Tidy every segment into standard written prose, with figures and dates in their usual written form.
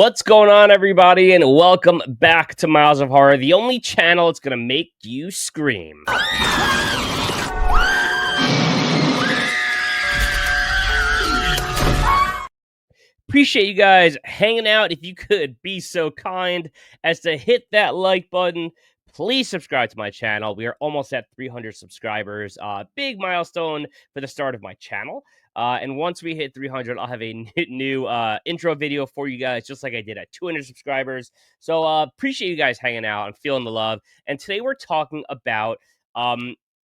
What's going on, everybody, and welcome back to Miles of Horror, the only channel that's going to make you scream. Appreciate you guys hanging out. If you could be so kind as to hit that like button, please subscribe to my channel. We are almost at 300 subscribers. Big milestone for the start of my channel. And once we hit 300, I'll have a new intro video for you guys, just like I did at 200 subscribers. So appreciate you guys hanging out and feeling the love. And today we're talking about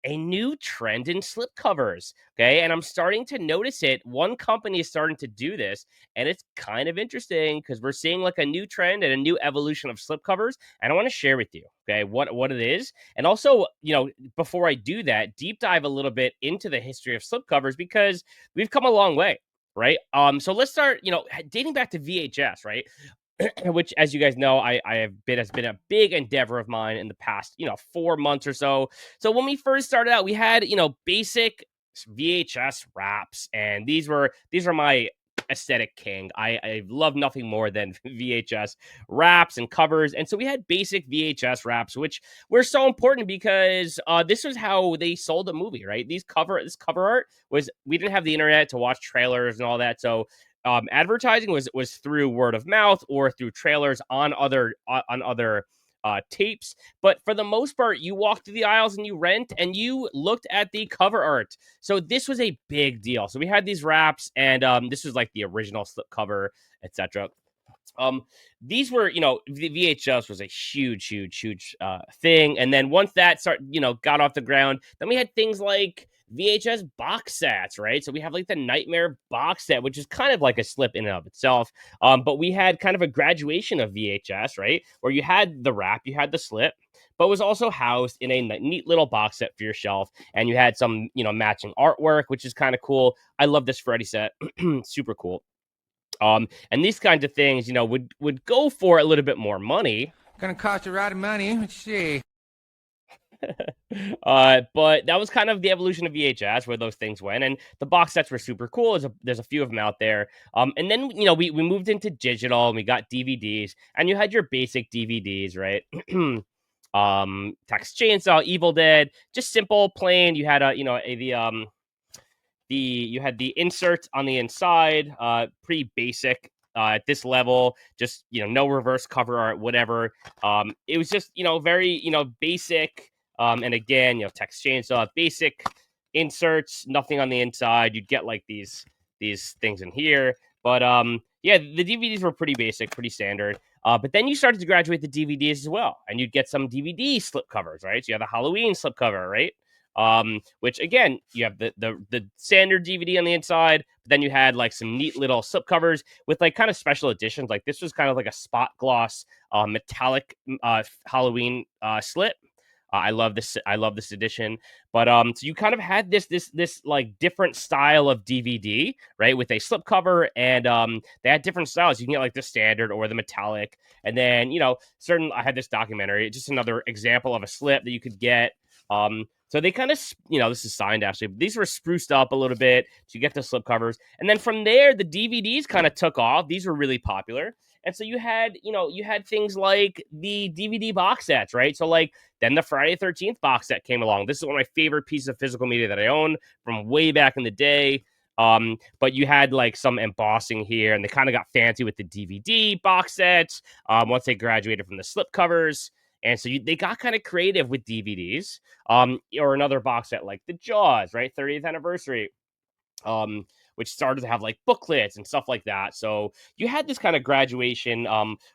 a new trend in slipcovers. Okay, and I'm starting to notice it. One company is starting to do this, and it's kind of interesting because we're seeing like a new trend and a new evolution of slipcovers. And I want to share with you, okay, what it is, and also, before I do that, deep dive a little bit into the history of slipcovers because we've come a long way, right? So let's start, dating back to VHS, right? Which, as you guys know, has been a big endeavor of mine in the past, 4 months or so. So when we first started out, we had, basic VHS wraps, and these were my aesthetic king. I love nothing more than VHS wraps and covers, and so we had basic VHS wraps, which were so important because this was how they sold a movie, right? This cover art was, we didn't have the internet to watch trailers and all that, so advertising was through word of mouth or through trailers on other tapes. But for the most part, you walked through the aisles and you rent and you looked at the cover art. So this was a big deal. So we had these wraps, and this was like the original slipcover, etc. These were, the VHS was a huge thing. And then once that got off the ground, then we had things like VHS box sets, right? So we have like the Nightmare box set, which is kind of like a slip in and of itself. But we had kind of a graduation of VHS, right? Where you had the wrap, you had the slip, but was also housed in a neat little box set for your shelf. And you had some, matching artwork, which is kind of cool. I love this Freddy set. Super cool. And these kinds of things, would go for a little bit more money. Gonna cost a lot of money. Let's see. But that was kind of the evolution of VHS, where those things went, and the box sets were super cool. There's a few of them out there. And then we moved into digital, and we got DVDs, and you had your basic DVDs, right? Texas Chainsaw, Evil Dead, just simple, plain. You had you had the insert on the inside, pretty basic at this level, just no reverse cover art, whatever. It was just very basic. And again, Texas Chainsaw, basic inserts, nothing on the inside. You'd get like these things in here, but yeah, the DVDs were pretty basic, pretty standard. But then you started to graduate the DVDs as well, and you'd get some DVD slipcovers, right? So you have the Halloween slipcover, right? Which again, you have the standard DVD on the inside, but then you had like some neat little slipcovers with like kind of special editions. Like this was kind of like a spot gloss metallic Halloween slip. I love this. I love this edition. But so you kind of had this like different style of DVD, right? With a slipcover, and they had different styles. You can get like the standard or the metallic, and then certain. I had this documentary, just another example of a slip that you could get. So they kind of, this is signed actually. These were spruced up a little bit to get the slipcovers, and then from there, the DVDs kind of took off. These were really popular, and so you had things like the DVD box sets, right? So like then the Friday the 13th box set came along. This is one of my favorite pieces of physical media that I own from way back in the day. But you had like some embossing here, and they kind of got fancy with the DVD box sets once they graduated from the slipcovers. And so they got kind of creative with DVDs, or another box set like the Jaws, right? 30th anniversary, which started to have like booklets and stuff like that. So you had this kind of graduation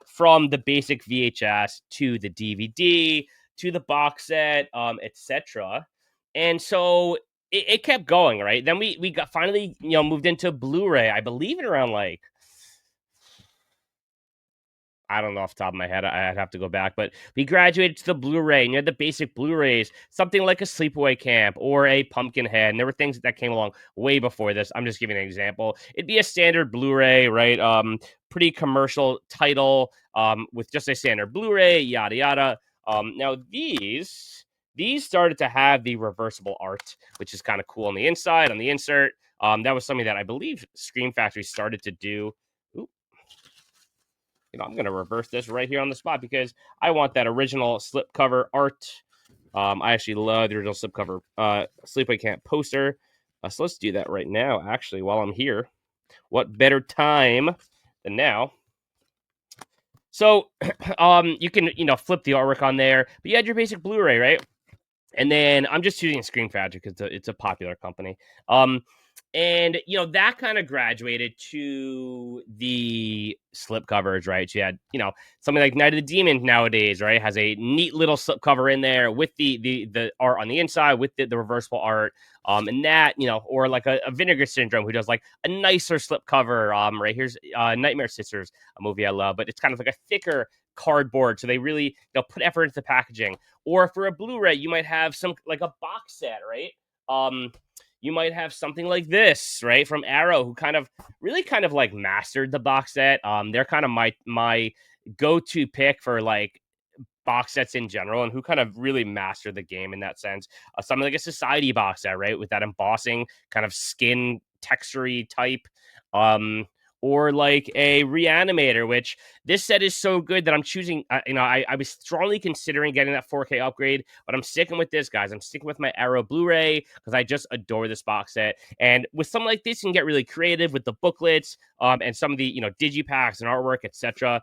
from the basic VHS to the DVD to the box set, etc. And so it kept going, right? Then we got finally moved into Blu-ray. I believe in around like, I don't know off the top of my head. I'd have to go back, but we graduated to the Blu-ray, and you had the basic Blu-rays, something like a Sleepaway Camp or a Pumpkinhead. And there were things that came along way before this. I'm just giving an example. It'd be a standard Blu-ray, right? Pretty commercial title, with just a standard Blu-ray, yada yada. Now these started to have the reversible art, which is kind of cool on the inside, on the insert. That was something that I believe Scream Factory started to do. I'm going to reverse this right here on the spot because I want that original slipcover art. I actually love the original slipcover Sleepaway Camp poster. So let's do that right now, actually, while I'm here. What better time than now? So, you can, flip the artwork on there, but you had your basic Blu-ray, right? And then I'm just using Screen Factory because it's a popular company. And that kind of graduated to the slip covers, right? So you had, something like Night of the Demon nowadays, right? Has a neat little slip cover in there with the art on the inside with the reversible art. And that, or like a Vinegar Syndrome who does like a nicer slip cover. Right here's Nightmare Sisters, a movie I love, but it's kind of like a thicker cardboard. So they really put effort into the packaging. Or for a Blu-ray, you might have some like a box set, right? You might have something like this, right, from Arrow, who kind of like mastered the box set. They're kind of my go-to pick for like box sets in general, and who kind of really mastered the game in that sense. Something like a Society box set, right, with that embossing kind of skin textury type. Um, or like a Reanimator, which this set is so good that I'm choosing. I was strongly considering getting that 4K upgrade, but I'm sticking with this, guys. I'm sticking with my Arrow Blu-ray because I just adore this box set. And with something like this, you can get really creative with the booklets, and some of the digipacks and artwork, etc.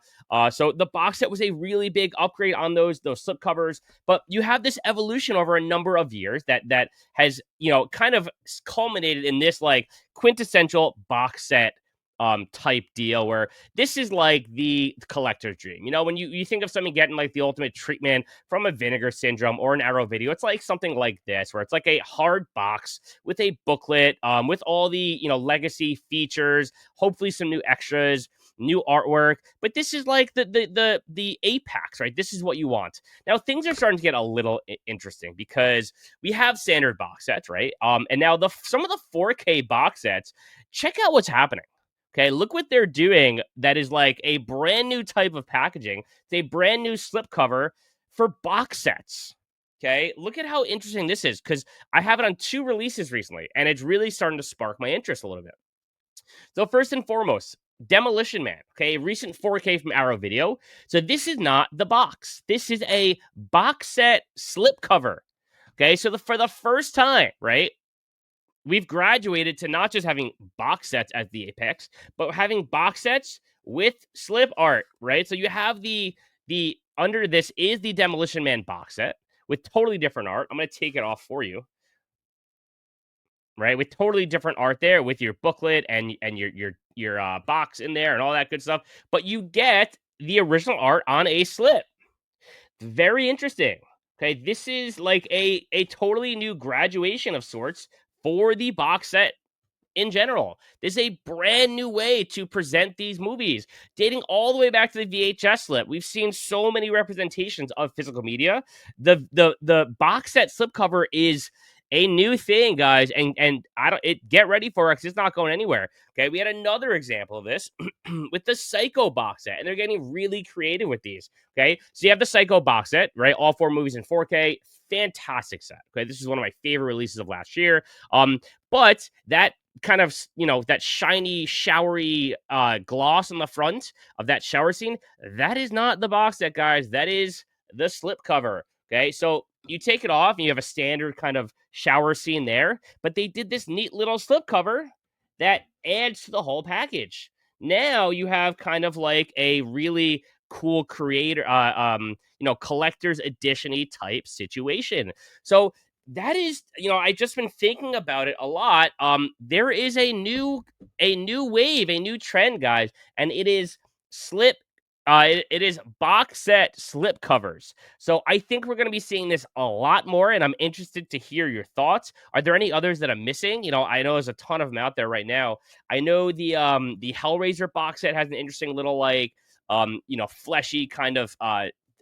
So the box set was a really big upgrade on those slip covers. But you have this evolution over a number of years that has kind of culminated in this like quintessential box set type deal where this is like the collector's dream. When you think of something getting like the ultimate treatment from a Vinegar Syndrome or an Arrow Video, it's like something like this, where it's like a hard box with a booklet, with all the legacy features, hopefully some new extras, new artwork. But this is like the apex, right? This is what you want. Now things are starting to get a little interesting because we have standard box sets, right? And now some of the 4K box sets. Check out what's happening. Okay, look what they're doing. That is like a brand new type of packaging. It's a brand new slipcover for box sets. Okay, look at how interesting this is because I have it on 2 releases recently, and it's really starting to spark my interest a little bit. So first and foremost, Demolition Man. Okay, recent 4K from Arrow Video. So this is not the box. This is a box set slipcover. Okay, so for the first time, right? We've graduated to not just having box sets as the apex, but having box sets with slip art, right? So you have the under this is the Demolition Man box set with totally different art. I'm going to take it off for you. Right? With totally different art there with your booklet and your box in there and all that good stuff, but you get the original art on a slip. Very interesting. Okay, this is like a totally new graduation of sorts for the box set in general. This is a brand new way to present these movies, dating all the way back to the VHS slip. We've seen so many representations of physical media. The box set slipcover is a new thing, guys, and I don't get ready for it because it's not going anywhere. Okay, we had another example of this with the Psycho box set, and they're getting really creative with these. Okay, so you have the Psycho box set, right? All 4 movies in 4K. Fantastic set. Okay, this is one of my favorite releases of last year. But that kind of that shiny showery gloss on the front of that shower scene, that is not the box set, guys. That is the slip cover. Okay, so you take it off and you have a standard kind of shower scene there, but they did this neat little slip cover that adds to the whole package. Now you have kind of like a really cool creator collector's edition-y type situation. So that is, I just been thinking about it a lot. There is a new wave, a new trend, guys, and it is slip. It is box set slip covers. So I think we're going to be seeing this a lot more, and I'm interested to hear your thoughts. Are there any others that I'm missing? I know there's a ton of them out there right now. I know the Hellraiser box set has an interesting little like fleshy kind of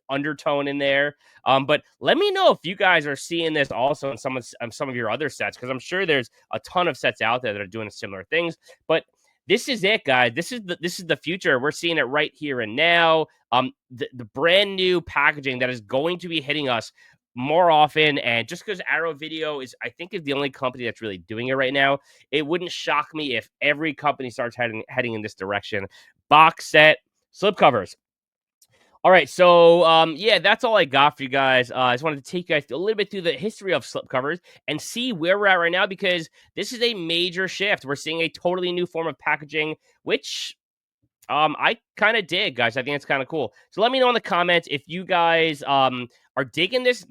undertone in there. But let me know if you guys are seeing this also in some of your other sets, because I'm sure there's a ton of sets out there that are doing similar things. But this is it, guys. This is the future. We're seeing it right here and now. The brand new packaging that is going to be hitting us more often, and just because Arrow Video is the only company that's really doing it right now, it wouldn't shock me if every company starts heading in this direction. Box set slipcovers. All right, so yeah, that's all I got for you guys. I just wanted to take you guys a little bit through the history of slipcovers and see where we're at right now because this is a major shift. We're seeing a totally new form of packaging, which I kind of dig, guys. I think it's kind of cool. So let me know in the comments if you guys are digging this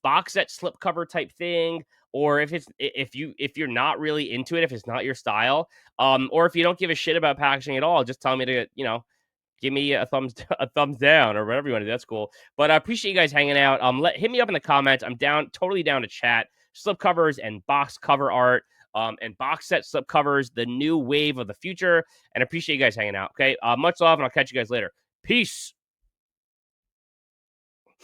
box set slipcover type thing, or if you're not really into it, if it's not your style, or if you don't give a shit about packaging at all, just tell me to give me a thumbs down or whatever you want to do. That's cool. But I appreciate you guys hanging out. Hit me up in the comments. I'm totally down to chat. Slipcovers and box cover art. And box set slipcovers, the new wave of the future. And I appreciate you guys hanging out. Okay. Much love, and I'll catch you guys later. Peace.